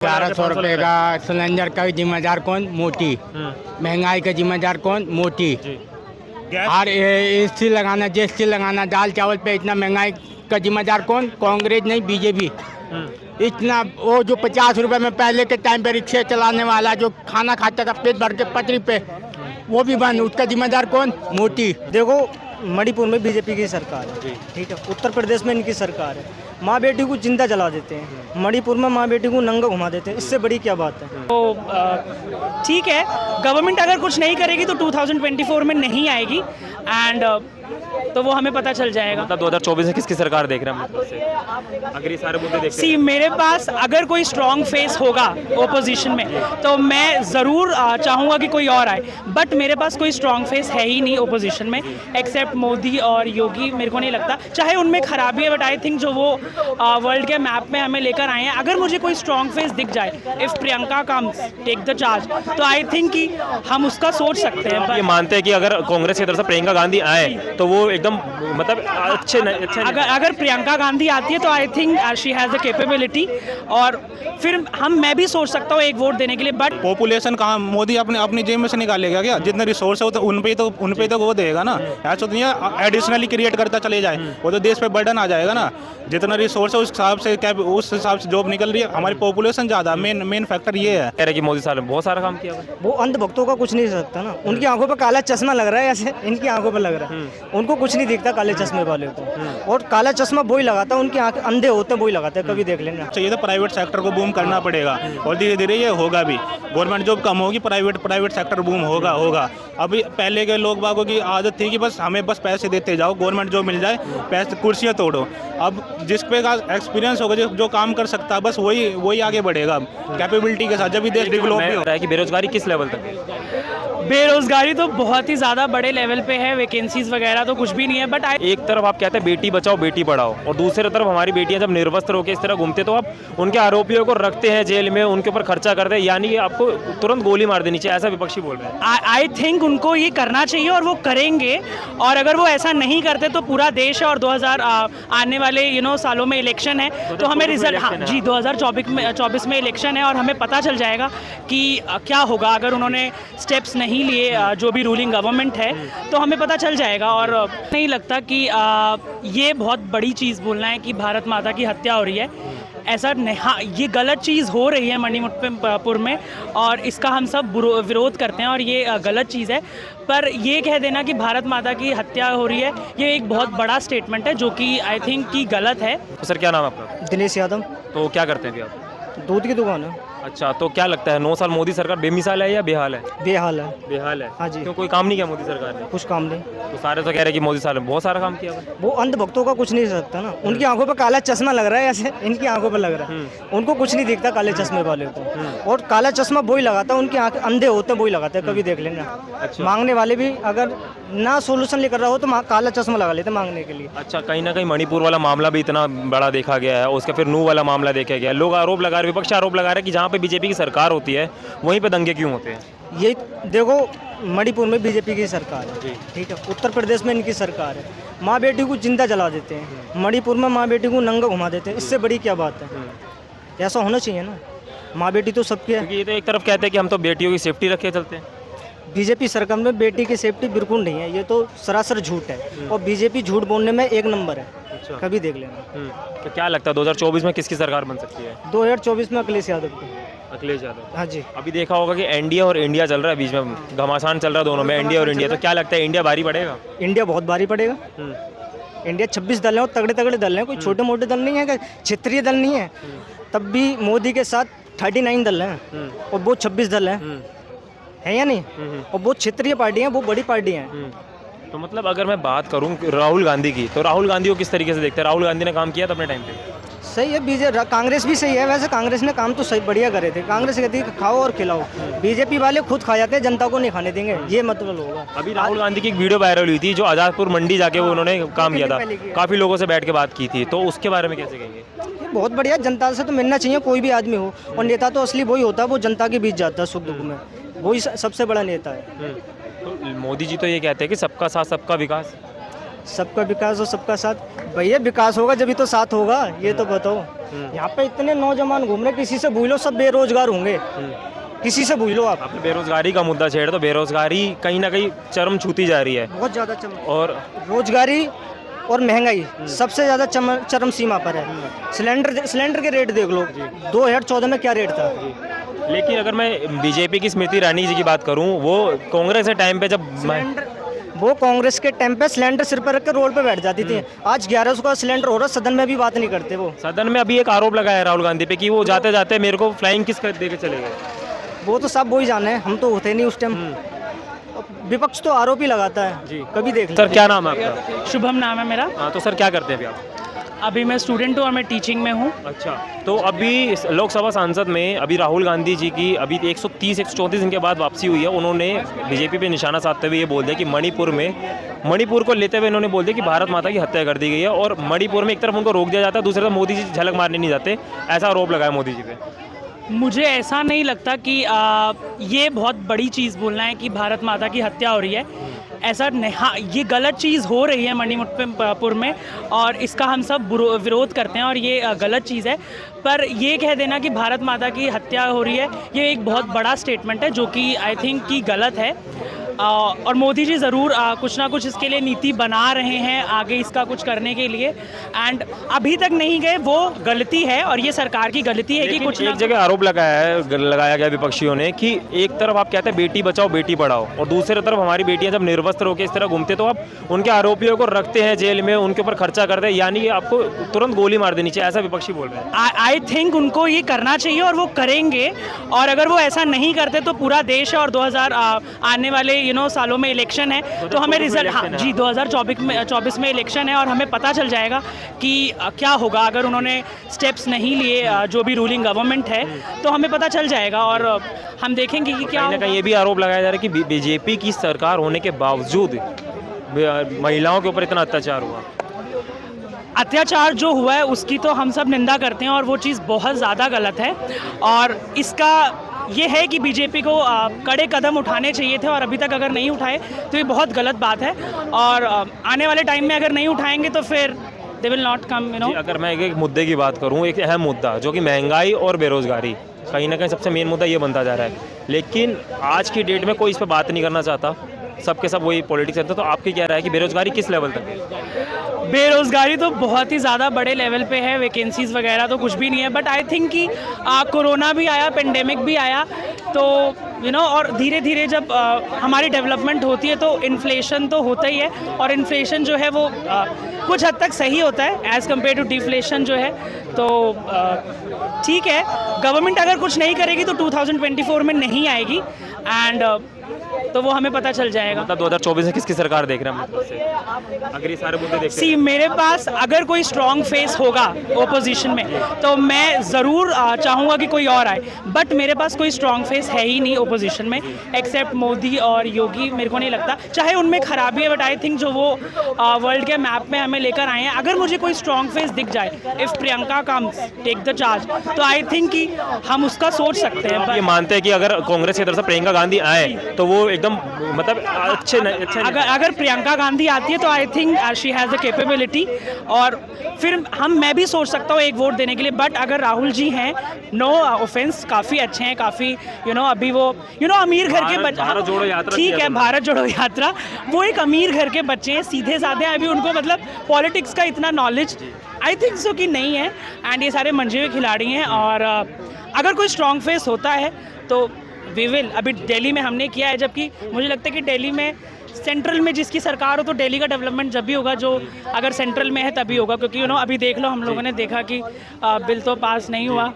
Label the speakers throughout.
Speaker 1: 1100 रुपये का सिलेंडर का जिम्मेदार कौन? मोदी। महंगाई का जिम्मेदार कौन? मोदी। और एसी लगाना, जीएसटी लगाना, दाल चावल पे इतना महंगाई का जिम्मेदार कौन? कांग्रेस नहीं, बीजेपी। इतना वो जो 50 रुपए में पहले के टाइम पे रिक्शे चलाने वाला जो खाना खाता था पेट भर के पटरी पे, वो भी बंद, उसका जिम्मेदार कौन? मोदी।
Speaker 2: देखो, मणिपुर में बीजेपी की सरकार है, ठीक है। उत्तर प्रदेश में इनकी सरकार है। माँ बेटी को जिंदा जला देते हैं, मणिपुर में माँ बेटी को नंगा घुमा देते हैं, इससे बड़ी क्या बात है?
Speaker 3: तो ठीक है, गवर्नमेंट अगर कुछ नहीं करेगी तो 2024 में नहीं आएगी एंड तो वो हमें पता चल जाएगा।
Speaker 4: मतलब 2024 में किसकी सरकार देख रहे हैं हम से? अगर ये सारे मुद्दे देखते
Speaker 3: सी मेरे पास अगर कोई स्ट्रॉन्ग फेस होगा ओपोजिशन में तो मैं ज़रूर चाहूँगा कि कोई और आए, बट मेरे पास कोई स्ट्रॉन्ग फेस है ही नहीं ओपोजिशन में एक्सेप्ट मोदी और योगी। मेरे को नहीं लगता, चाहे उनमें खराबी है, बट आई थिंक जो वो वर्ल्ड के मैप में हमें लेकर आए हैं, अगर मुझे कोई स्ट्रॉन्ग फेस दिख जाए, if Priyanka comes take the charge, तो आई थिंक कि हम उसका सोच सकते हैं।
Speaker 4: ये मानते हैं कि अगर कांग्रेस की तरफ से प्रियंका गांधी आए तो वो एकदम मतलब अच्छे
Speaker 3: अगर प्रियंका गांधी आती है तो I think she has the capability, और फिर मैं भी सोच सकता हूँ एक वोट देने के लिए। बट
Speaker 5: पॉपुलेशन कहाँ मोदी अपनी जेब में से निकालेगा क्या? जितने रिसोर्स है तो उन पे तो वो देगा ना। ऐसा तो नहीं है एडिशनली क्रिएट करता चले जाए, वो तो देश पे बर्डन आ जाएगा ना। जितना रिसोर्स है उस हिसाब से जॉब निकल रही है। हमारी पॉपुलेशन ज़्यादा, मेन फैक्टर ये है।
Speaker 4: कह रहे कि मोदी साहब ने बहुत सारा काम किया।
Speaker 2: वो अंधभक्तों का कुछ नहीं सकता ना, उनकी आंखों पर काला चश्मा लग रहा है, ऐसे इनकी आंखों पर लग रहा है, उनको कुछ नहीं दिखता काले चश्मे वाले को। और काला चश्मा वही लगाता है, उनकी आंख अंधे होते हैं वही लगाते हैं, कभी देख लेना।
Speaker 5: चाहिए तो प्राइवेट सेक्टर को बूम करना पड़ेगा और धीरे धीरे ये होगा भी। गवर्नमेंट जॉब कम होगी, प्राइवेट सेक्टर बूम होगा। अभी पहले के लोग बागों की आदत थी कि बस हमें पैसे देते जाओ, गवर्नमेंट जॉब मिल जाए, पैसे कुर्सियाँ तोड़ो। अब जिस पे का एक्सपीरियंस होगा, जो काम कर सकता है, बस वही आगे बढ़ेगा कैपेबिलिटी के साथ, जब भी देश डेवलप हो रहा
Speaker 4: है। कि बेरोजगारी किस लेवल तक है?
Speaker 3: बेरोजगारी तो बहुत ही ज़्यादा बड़े लेवल पे है, वैकेंसीज वगैरह तो कुछ भी नहीं है। बट
Speaker 4: एक तरफ आप कहते हैं बेटी बचाओ बेटी पढ़ाओ, और दूसरी तरफ हमारी बेटियां जब निर्वस्त्र होकर इस तरह घूमते तो आप उनके आरोपियों को रखते हैं जेल में, उनके ऊपर खर्चा करते हैं, यानी कि आपको तुरंत गोली मार देनी चाहिए, ऐसा विपक्षी बोल रहे हैं।
Speaker 3: आई थिंक उनको ये करना चाहिए और वो करेंगे, और अगर वो ऐसा नहीं करते तो पूरा देश है, और 2000 आने वाले सालों में इलेक्शन है, तो हमें रिजल्ट, हाँ जी 2024 में इलेक्शन है, और हमें पता चल जाएगा कि क्या होगा अगर उन्होंने स्टेप्स नहीं लिए, जो भी रूलिंग गवर्नमेंट है, तो हमें पता चल जाएगा। और नहीं लगता कि ये बहुत बड़ी चीज़ बोलना है कि भारत माता की हत्या हो रही है, ऐसा नहीं। हाँ, ये गलत चीज़ हो रही है मणिपुर में, और इसका हम सब विरोध करते हैं, और ये गलत चीज़ है। पर ये कह देना कि भारत माता की हत्या हो रही है, ये एक बहुत बड़ा स्टेटमेंट है जो कि आई थिंक कि गलत है।
Speaker 4: तो सर क्या नाम है आपका?
Speaker 2: दिनेश यादव।
Speaker 4: तो क्या करते हैं अभी आप?
Speaker 2: दूध की दुकान है।
Speaker 4: अच्छा, तो क्या लगता है 9 साल मोदी सरकार बेमिसाल है या बेहाल है?
Speaker 2: बेहाल है।
Speaker 4: बेहाल है।
Speaker 2: हाँ जी।
Speaker 4: क्यों, कोई काम नहीं किया मोदी सरकार ने?
Speaker 2: कुछ काम नहीं।
Speaker 4: तो सारे तो कह रहे हैं कि मोदी साहब ने बहुत सारा काम किया।
Speaker 2: वो अंधभक्तों का कुछ नहीं सकता ना, उनकी आंखों पर काला चश्मा लग रहा है, ऐसे इनकी आंखों पर लग रहा है, उनको कुछ नहीं दिखता काले चश्मे वाले को। और काला चश्मा वही लगाता है, उनकी आंख अंधे होते हैं वही लगाते हैं, कभी देख लेना।
Speaker 4: अच्छा।
Speaker 2: मांगने वाले भी अगर ना सोल्यूशन लेकर रहा हो तो काला चश्मा लगा लेते मांगने के लिए।
Speaker 4: अच्छा, कहीं ना कहीं मणिपुर वाला मामला भी इतना बड़ा देखा गया है, उसका फिर नू वाला मामला देखा गया है। लोग आरोप लगा रहे, विपक्ष आरोप लगा रहे हैं कि जहाँ पे बीजेपी की सरकार होती है वहीं पे दंगे क्यों होते हैं?
Speaker 2: ये देखो, मणिपुर में बीजेपी की सरकार है, ठीक है। उत्तर प्रदेश में इनकी सरकार है, माँ बेटी को जिंदा जला देते हैं, मणिपुर में माँ बेटी को नंगा घुमा देते हैं, इससे बड़ी क्या बात है? ऐसा होना चाहिए ना, माँ बेटी तो सबकी है।
Speaker 4: क्योंकि ये तो एक तरफ कहते हैं कि हम तो बेटियों की सेफ्टी रखे चलते हैं।
Speaker 2: बीजेपी सरकार में बेटी की सेफ्टी बिल्कुल नहीं है, ये तो सरासर झूठ है, और बीजेपी झूठ बोलने में एक नंबर है।
Speaker 4: अच्छा।
Speaker 2: कभी देख लेना।
Speaker 4: तो क्या लगता है 2024 में किसकी सरकार बन सकती है?
Speaker 2: 2024 में अखिलेश यादव की।
Speaker 4: अखिलेश यादव।
Speaker 2: हाँ जी।
Speaker 4: अभी देखा होगा कि एनडीए और इंडिया चल रहा है, बीच में घमासान चल रहा है दोनों में, एनडीए और इंडिया। तो क्या लगता है इंडिया भारी पड़ेगा?
Speaker 2: इंडिया बहुत भारी पड़ेगा। इंडिया 26 दल है, और तगड़े तगड़े दल हैं, कोई छोटे मोटे दल नहीं है, क्षेत्रीय दल नहीं है। तब भी मोदी के साथ 39 दल हैं, और वो 26 दल हैं, है या नहीं? और वो क्षेत्रीय पार्टी हैं, वो बड़ी पार्टी हैं।
Speaker 4: तो मतलब अगर मैं बात करूं राहुल गांधी की, तो राहुल गांधी को किस तरीके से देखते हैं? राहुल गांधी ने काम किया था अपने टाइम पे?
Speaker 2: सही है। बीजेपी कांग्रेस भी सही है, वैसे कांग्रेस ने काम तो सही बढ़िया करे थे। कांग्रेस कहती है कि खाओ और खिलाओ, बीजेपी वाले खुद खा जाते हैं, जनता को नहीं खाने देंगे, ये मतलब होगा।
Speaker 4: अभी राहुल गांधी की एक वीडियो वायरल हुई थी, जो आजादपुर मंडी जाके वो उन्होंने काम किया था, काफ़ी लोगों से बैठ के बात की थी, तो उसके बारे में कैसे कहेंगे?
Speaker 2: बहुत बढ़िया, जनता से तो मिलना चाहिए, कोई भी आदमी हो, और नेता तो असली वही होता है, वो जनता के बीच जाता है सुख दुख में, वही सबसे बड़ा नेता है।
Speaker 4: तो मोदी जी तो ये कहते हैं कि सबका साथ सबका विकास।
Speaker 2: सबका विकास और सबका साथ। भैया विकास होगा जब भी तो साथ होगा, ये तो बताओ। यहाँ पे इतने नौजवान घूम रहे, किसी से भूलो, सब बेरोजगार होंगे, किसी से भूलो आप।
Speaker 4: आपने बेरोजगारी का मुद्दा छेड़ा, तो बेरोजगारी कहीं ना कहीं चरम छूती जा रही है
Speaker 2: बहुत ज़्यादा
Speaker 4: और
Speaker 2: रोजगारी और महंगाई सबसे ज़्यादा चरम सीमा पर है। सिलेंडर के रेट देख लो, 2014 में क्या रेट था।
Speaker 4: लेकिन अगर मैं बीजेपी की स्मृति ईरानी जी की बात करूं, वो कांग्रेस के टाइम पे जब
Speaker 2: वो कांग्रेस के टाइम पे सिलेंडर सिर पर रख कर रोड पे बैठ जाती थी। आज 1100 का सिलेंडर हो रहा, सदन में भी बात नहीं करते वो।
Speaker 4: सदन में अभी एक आरोप लगाया है राहुल गांधी पे कि वो जाते जाते मेरे को फ्लाइंग किस कर दे के चले गए।
Speaker 2: वो तो सब वही जाने हैं, हम तो होते नहीं उस टाइम। विपक्ष तो आरोप ही लगाता है
Speaker 4: जी।
Speaker 2: कभी देख
Speaker 4: सर क्या नाम है आपका?
Speaker 3: शुभम नाम है मेरा।
Speaker 4: हाँ, तो सर क्या करते हैं अभी आप?
Speaker 3: अभी मैं स्टूडेंट हूँ और मैं टीचिंग में हूँ।
Speaker 4: अच्छा, तो अभी लोकसभा सांसद में अभी राहुल गांधी जी की अभी 130-134 दिन के बाद वापसी हुई है। उन्होंने बीजेपी पे निशाना साधते हुए ये बोल दिया कि मणिपुर को लेते हुए इन्होंने बोल दिया कि भारत माता की हत्या कर दी गई है, और मणिपुर में एक तरफ उनको रोक दिया जाता है, दूसरी तरफ मोदी जी झलक मारने नहीं जाते, ऐसा आरोप लगाया मोदी जी पे।
Speaker 3: मुझे ऐसा नहीं लगता कि ये बहुत बड़ी चीज़ बोलना है कि भारत माता की हत्या हो रही है। ऐसा नहीं, हाँ ये गलत चीज़ हो रही है मणिपुर में, और इसका हम सब विरोध करते हैं और ये गलत चीज़ है। पर ये कह देना कि भारत माता की हत्या हो रही है, ये एक बहुत बड़ा स्टेटमेंट है जो कि आई थिंक कि गलत है। और मोदी जी ज़रूर कुछ ना कुछ इसके लिए नीति बना रहे हैं आगे इसका कुछ करने के लिए, एंड अभी तक नहीं गए, वो गलती है और ये सरकार की गलती है कि कुछ
Speaker 4: एक जगह आरोप लगाया गया विपक्षियों ने कि एक तरफ आप कहते हैं बेटी बचाओ बेटी पढ़ाओ, और दूसरी तरफ हमारी बेटियां जब निर्वस्त्र होकर इस तरह घूमते तो आप उनके आरोपियों को रखते हैं जेल में, उनके ऊपर खर्चा करते हैं, यानी आपको तुरंत गोली मार देनी चाहिए, ऐसा विपक्षी बोल रहे हैं।
Speaker 3: आई थिंक उनको ये करना चाहिए और वो करेंगे, और अगर वो ऐसा नहीं करते तो पूरा देश है और 2000 आने वाले सालों में इलेक्शन है तो हमें रिजल्ट, हाँ जी 2024 में इलेक्शन है और हमें पता चल जाएगा कि क्या होगा। अगर उन्होंने स्टेप्स नहीं लिए जो भी रूलिंग गवर्नमेंट है तो हमें पता चल जाएगा और हम देखेंगे कि क्या होगा।
Speaker 4: ये भी आरोप लगाया जा रहा है कि बीजेपी की सरकार होने के बावजूद महिलाओं के ऊपर इतना अत्याचार हुआ।
Speaker 3: अत्याचार जो हुआ है उसकी तो हम सब निंदा करते हैं और वो चीज़ बहुत ज़्यादा गलत है, और इसका ये है कि बीजेपी को कड़े कदम उठाने चाहिए थे और अभी तक अगर नहीं उठाए तो ये बहुत गलत बात है, और आने वाले टाइम में अगर नहीं उठाएंगे तो फिर दे विल नॉट कम
Speaker 4: अगर मैं एक मुद्दे की बात करूँ, एक अहम मुद्दा जो कि महंगाई और बेरोजगारी, कहीं ना कहीं सबसे मेन मुद्दा ये बनता जा रहा है, लेकिन आज की डेट में कोई इस पर बात नहीं करना चाहता, सबके सब वही पॉलिटिक्स करते। तो आपकी क्या राय है कि बेरोजगारी किस लेवल तक है?
Speaker 3: बेरोज़गारी तो बहुत ही ज़्यादा बड़े लेवल पे है, वैकेंसीज़ वगैरह तो कुछ भी नहीं है, बट आई थिंक कि कोरोना भी आया, पेंडेमिक भी आया, तो और धीरे धीरे जब हमारी डेवलपमेंट होती है तो इन्फ्लेशन तो होता ही है, और इन्फ्लेशन जो है वो कुछ हद तक सही होता है एज़ कम्पेयर टू डिफ्लेशन जो है, तो ठीक है। गवर्नमेंट अगर कुछ नहीं करेगी तो 2024 में नहीं आएगी, एंड तो वो हमें पता चल जाएगा।
Speaker 4: मतलब 2024 में किसकी सरकार देख रहे हैं अगर ये सारे मुद्दे देखते हैं?
Speaker 3: मेरे पास अगर कोई स्ट्रॉन्ग फेस होगा ओपोजिशन में तो मैं ज़रूर चाहूँगा कि कोई और आए, बट मेरे पास कोई स्ट्रॉन्ग फेस है ही नहीं ओपोजिशन में एक्सेप्ट मोदी और योगी। मेरे को नहीं लगता, चाहे उनमें खराबी है, बट आई थिंक जो वो वर्ल्ड के मैप में हमें लेकर आए हैं, अगर मुझे कोई स्ट्रॉन्ग फेस दिख जाए, if Priyanka comes take the charge, तो आई थिंक कि हम उसका सोच सकते हैं।
Speaker 4: आप ये मानते हैं कि अगर कांग्रेस की तरफ से प्रियंका गांधी आए तो वो एकदम मतलब अच्छे
Speaker 3: अगर प्रियंका गांधी आती है तो I think she has the capability, और फिर मैं भी सोच सकता हूँ एक वोट देने के लिए, बट अगर राहुल जी हैं, नो ऑफेंस, काफ़ी अच्छे हैं, काफ़ी अभी वो अमीर घर के बच्चे, ठीक है भारत जोड़ो यात्रा, वो एक अमीर घर के बच्चे हैं, सीधे साधे, अभी उनको मतलब पॉलिटिक्स का इतना नॉलेज आई थिंक सो कि नहीं है, एंड ये सारे मंजे हुए खिलाड़ी हैं, और अगर कोई स्ट्रॉन्ग फेस होता है तो वी विल। अभी दिल्ली में हमने किया है, जबकि मुझे लगता है कि दिल्ली में सेंट्रल में जिसकी सरकार हो तो दिल्ली का डेवलपमेंट जब भी होगा जो अगर सेंट्रल में है तभी होगा, क्योंकि अभी देख लो हम लोगों ने देखा कि बिल तो पास नहीं हुआ,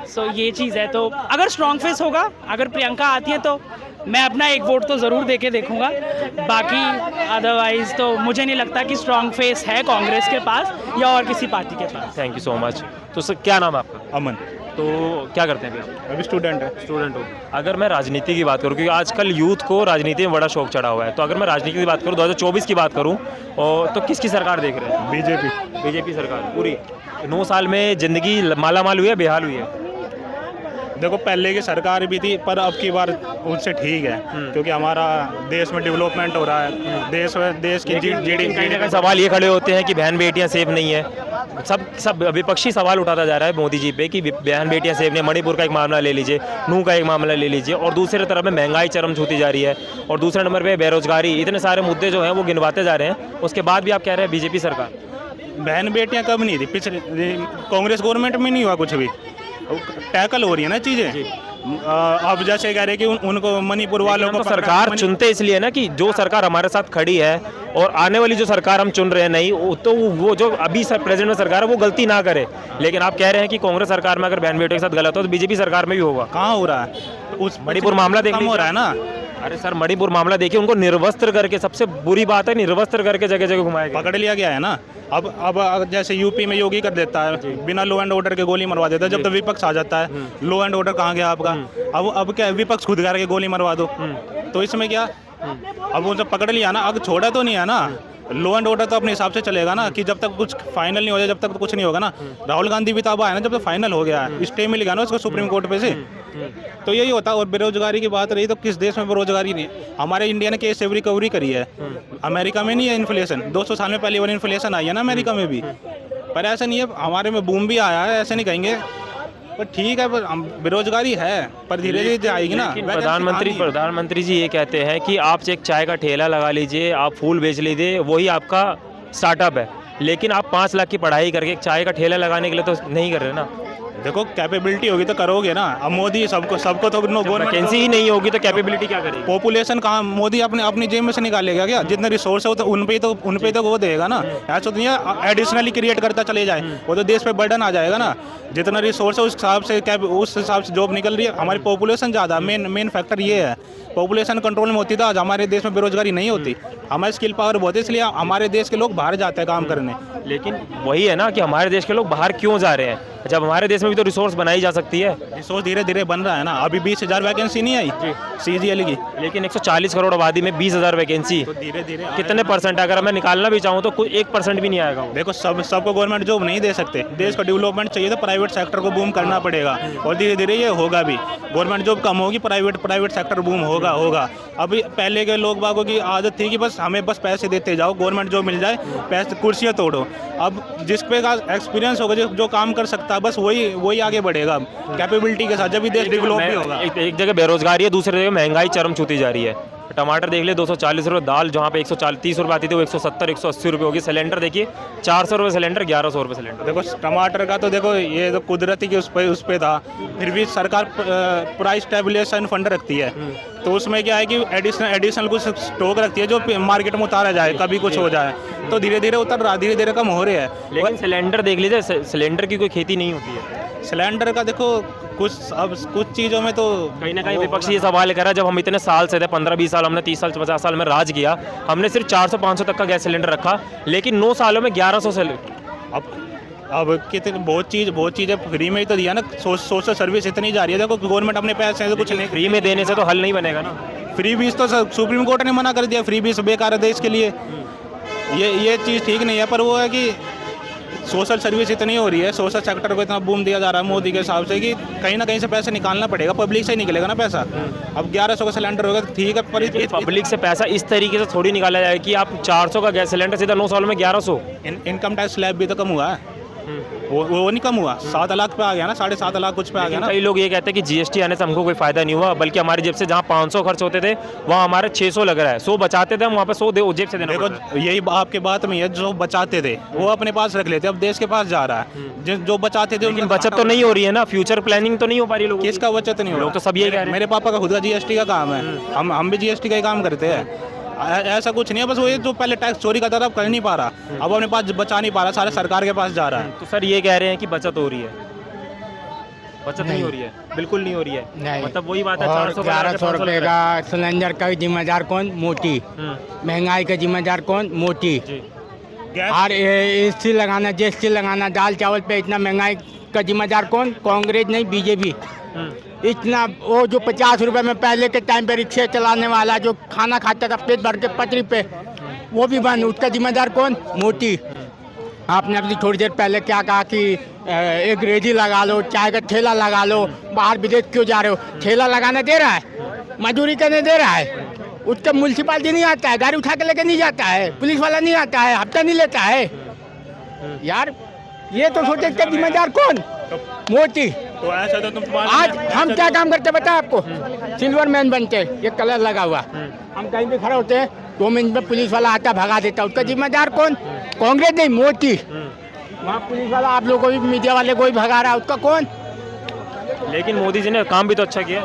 Speaker 3: सो ये चीज़ है। तो अगर स्ट्रॉन्ग फेस होगा, अगर प्रियंका आती है तो मैं अपना एक वोट तो ज़रूर दे के देखूँगा, बाकी अदरवाइज़ तो मुझे नहीं लगता कि स्ट्रॉन्ग फेस है कांग्रेस के पास या और किसी पार्टी के पास।
Speaker 4: Thank you so much. तो सर क्या नाम है आपका?
Speaker 5: अमन।
Speaker 4: तो क्या करते हैं
Speaker 5: अभी स्टूडेंट है।
Speaker 4: स्टूडेंट हो। अगर मैं राजनीति की बात करूं, क्योंकि आजकल यूथ को राजनीति में बड़ा शौक चढ़ा हुआ है, तो अगर मैं राजनीति की बात करूं 2024 की बात करूं तो किसकी सरकार देख रहे हैं?
Speaker 5: बीजेपी
Speaker 4: सरकार पूरी 9 साल में ज़िंदगी माला माल हुई है, बेहाल हुई है?
Speaker 5: देखो पहले की सरकार भी थी पर अब की बार उनसे ठीक है, क्योंकि हमारा देश में डेवलपमेंट हो रहा है, देश की
Speaker 4: कहीं ना कहीं सवाल ये खड़े होते हैं कि बहन बेटियां सेफ नहीं है। सब विपक्षी सवाल उठाता जा रहा है मोदी जी पे कि बहन बेटियां सेफ नहीं है। मणिपुर का एक मामला ले लीजिए, नूह का एक मामला ले लीजिए, और दूसरे तरफ में महंगाई चरम छूती जा रही है, और दूसरे नंबर पे बेरोजगारी। इतने सारे मुद्दे जो हैं वो गिनवाते जा रहे हैं। उसके बाद भी आप कह रहे हैं बीजेपी सरकार।
Speaker 5: बहन बेटियां कब नहीं थी, पिछले कांग्रेस गवर्नमेंट में नहीं हुआ कुछ भी, टैकल हो रही है ना चीज़ें। अब जैसे कह रहे कि उनको मणिपुर वालों को
Speaker 4: सरकार चुनते इसलिए ना कि जो सरकार हमारे साथ खड़ी है, और आने वाली जो सरकार हम चुन रहे हैं नहीं, तो वो जो अभी प्रेजेंट में सरकार है वो गलती ना करे। लेकिन आप कह रहे हैं कि कांग्रेस सरकार में अगर बहन बेटियों के साथ गलत हो तो बीजेपी सरकार में भी होगा।
Speaker 5: कहाँ हो रहा है? उस
Speaker 4: मणिपुर मामला देख
Speaker 5: हो रहा है ना।
Speaker 4: अरे सर, मणिपुर मामला देखिए, उनको निर्वस्त्र करके, सबसे बुरी बात है निर्वस्त्र करके जगह जगह घुमाया गया,
Speaker 5: पकड़ लिया गया है ना। अब जैसे यूपी में योगी कर देता है, बिना लॉ एंड ऑर्डर के गोली मरवा देता है। जब तक विपक्ष आ जाता है, लॉ एंड ऑर्डर कहाँ गया आपका? अब क्या विपक्ष खुद करके गोली मरवा दो, तो इसमें क्या? अब उनसे पकड़ लिया ना, अब छोड़ा तो नहीं है ना। लॉ एंड ऑर्डर तो अपने हिसाब से चलेगा ना, कि जब तक कुछ फाइनल नहीं हो जाए, जब तक तो कुछ नहीं होगा ना। राहुल गांधी भी तो अब आया ना, जब तक फाइनल हो गया, स्टे मिल गया ना उसको सुप्रीम कोर्ट पे से, तो यही होता। और बेरोजगारी की बात रही तो किस देश में बेरोजगारी नहीं? हमारे इंडिया ने केस रिकवरी करी है, अमेरिका में नहीं है इन्फ्लेशन। 200 साल में पहली बार इन्फ्लेशन आई है ना अमेरिका में भी, पर ऐसा नहीं है। हमारे में बूम भी आया है, ऐसे नहीं कहेंगे, पर ठीक है, पर बेरोजगारी है, पर धीरे धीरे आएगी ना।
Speaker 4: प्रधानमंत्री जी ये कहते हैं कि आप एक चाय का ठेला लगा लीजिए, आप फूल बेच लीजिए, वही आपका स्टार्टअप है। लेकिन आप 5 लाख की पढ़ाई करके एक चाय का ठेला लगाने के लिए तो नहीं कर रहे ना।
Speaker 5: देखो कैपेबिलिटी होगी तो करोगे ना। अब मोदी सबको तो
Speaker 4: वैकेंसी ही नहीं होगी तो कैपेबिलिटी क्या करेगी?
Speaker 5: पॉपुलेशन कहाँ मोदी अपनी जेब में से निकालेगा क्या? जितने रिसोर्स है वो तो उन पे तो वो देगा ना। ऐसा तो नहीं है एडिशनली क्रिएट करता चले जाए, वो तो देश पे बर्डन आ जाएगा ना। जितना रिसोर्स है उस हिसाब से जॉब निकल रही है। हमारी पॉपुलेशन ज़्यादा, मेन फैक्टर ये है। पॉपुलेशन कंट्रोल में होती तो आज हमारे देश में बेरोजगारी नहीं होती। हमारी स्किल पावर बहुत है, इसलिए हमारे देश के लोग बाहर जाते हैं काम करने।
Speaker 4: लेकिन वही है ना कि हमारे देश के लोग बाहर क्यों जा रहे हैं, जब हमारे देश में भी तो रिसोर्स बनाई जा सकती है।
Speaker 5: रिसोर्स धीरे धीरे बन रहा है ना। अभी 20,000 वैकेंसी नहीं आई CGL की,
Speaker 4: लेकिन 140 करोड़ आबादी में 20,000 वैकेंसी,
Speaker 5: तो धीरे धीरे
Speaker 4: कितने परसेंट? अगर मैं निकालना भी चाहूँ तो कुछ 1% भी नहीं आएगा वो।
Speaker 5: देखो सबको गवर्नमेंट जॉब नहीं दे सकते। देश का डेवलपमेंट चाहिए तो प्राइवेट सेक्टर को बूम करना पड़ेगा, और धीरे धीरे ये होगा भी। गवर्नमेंट जॉब कम होगी, प्राइवेट सेक्टर बूम होगा। अभी पहले के लोग बागों की आदत थी कि बस हमें बस पैसे देते जाओ, गवर्नमेंट जॉब मिल जाए, पैसे कुर्सियाँ तोड़ो। अब जिस पे का एक्सपीरियंस होगा, जो काम कर सकता है, बस वही आगे बढ़ेगा कैपेबिलिटी के साथ, जब भी देश डेवलप भी होगा।
Speaker 4: एक जगह बेरोजगारी है, दूसरी जगह महंगाई चरम छूती जा रही है। टमाटर देख ले 240 रुपये, दाल जहाँ पे 130 रुपये आती थी वो 170 180 रुपये होगी। सिलेंडर देखिए 400 रुपये सिलेंडर, 1100 रुपये सिलेंडर।
Speaker 5: देखो टमाटर का तो देखो ये तो कुदरती के उस पे था, फिर भी सरकार प्राइस स्टेबलाइजेशन फंड रखती है, तो उसमें क्या है कि एडिशनल कुछ स्टॉक रखती है जो मार्केट में उतारा जाए, कभी कुछ हो जाए तो धीरे धीरे उतर रहा, धीरे धीरे कम हो रहे हैं।
Speaker 4: लेकिन सिलेंडर देख लीजिए, सिलेंडर की कोई खेती नहीं होती है।
Speaker 5: सिलेंडर का देखो कुछ चीज़ों में तो
Speaker 4: कहीं ना कहीं विपक्ष ये सवाल करा, जब हम इतने साल से थे, 15-20 साल, हमने 30 साल 50 साल में राज किया, हमने सिर्फ 400-500 तक का गैस सिलेंडर रखा, लेकिन 9 सालों में 1100 से
Speaker 5: अब कितने बहुत चीज़ें फ्री में ही तो दिया ना। सोशल सर्विस इतनी जा रही है, देखो गवर्नमेंट अपने पैसे से कुछ नहीं।
Speaker 4: फ्री में देने से तो हल नहीं बनेगा ना।
Speaker 5: फ्री बीस तो सुप्रीम कोर्ट ने मना कर दिया, फ्री बीस बेकार है देश के लिए। ये चीज़ ठीक नहीं है, पर वो है कि सोशल सर्विस इतनी हो रही है, सोशल सेक्टर को इतना बूम दिया जा रहा है मोदी के हिसाब से कि कहीं ना कहीं से पैसे निकालना पड़ेगा, पब्लिक से ही निकलेगा ना पैसा। अब 1100 का सिलेंडर होगा ठीक है, पर
Speaker 4: पब्लिक से पैसा इस तरीके से थोड़ी निकाला जाए कि आप 400 का गैस सिलेंडर सीधा 9 सालों में 1100।
Speaker 5: इनकम टैक्स स्लैब भी तो कम हुआ है, वो नहीं कम हुआ, 7 लाख पे आ गया ना, 7.5 लाख कुछ पे आ गया ना।
Speaker 4: कई लोग ये कहते हैं कि GST आने से हमको कोई फायदा नहीं हुआ, बल्कि हमारी जेब से जहाँ 500 खर्च होते थे वहाँ हमारे 600 लग रहा है। 100 बचाते थे हम, वहाँ पे 100 जेब से देना।
Speaker 5: देखो यही आपके बात में है, जो बचाते थे वो अपने पास रख लेते, अब देश के पास जा रहा है। जो बचाते थे
Speaker 4: लेकिन बचत तो नहीं हो रही है ना, फ्यूचर प्लानिंग तो नहीं हो पा रही लोगों की।
Speaker 5: किसका बचत नहीं हो रहा?
Speaker 4: लोग तो सब ये कह रहे हैं।
Speaker 5: मेरे पापा का खुद का GST का काम है, हम भी GST का ही काम करते हैं। ऐसा कुछ नहीं है, बस वो ये जो पहले टैक्स चोरी करता था अब कर नहीं पा रहा, अब अपने पास बचा नहीं पा रहा, सारे सरकार के पास जा रहा है।
Speaker 4: तो सर ये कह रहे हैं कि बचत हो रही है, बचत नहीं हो रही है, बिल्कुल नहीं हो रही है।
Speaker 1: नहीं,
Speaker 4: मतलब वही बात है,
Speaker 1: 1100 रुपये का सिलेंडर का जिम्मेदार कौन? मोदी। महंगाई का जिम्मेदार कौन? मोदी। और SC लगाना, GST लगाना, दाल चावल पे इतना महंगाई का जिम्मेदार कौन? कांग्रेस नहीं, BJP। इतना वो जो 50 रुपए में पहले के टाइम पे रिक्शे चलाने वाला जो खाना खाता था पेट भर के पटरी पे, वो भी बंद, उसका जिम्मेदार कौन? मोदी। आपने अभी थोड़ी देर पहले क्या कहा कि एक रेडी लगा लो, चाय का ठेला लगा लो, बाहर विदेश क्यों जा रहे हो? ठेला लगाने दे रहा है, मजदूरी करने दे रहा है, उसका म्यूनसिपालिटी नहीं आता है, गाड़ी उठा के लेके नहीं जाता है, पुलिस वाला नहीं आता है, हफ्ता नहीं लेता है। यार ये तो सोचे इसका जिम्मेदार कौन? मोदी।
Speaker 5: तो ऐसा तो तुम
Speaker 1: आज हम क्या काम करते बता आपको? सिल्वर मैन बनते, ये कलर लगा हुआ, हम कहीं भी खड़े होते हैं 2 मिनट में पुलिस वाला आता भगा देता, उसका जिम्मेदार कौन? कांग्रेस नहीं, मोदी। वहाँ पुलिस वाला आप लोगों को भी, मीडिया वाले को भी भगा रहा है, उसका कौन?
Speaker 4: लेकिन मोदी जी ने काम भी तो अच्छा किया।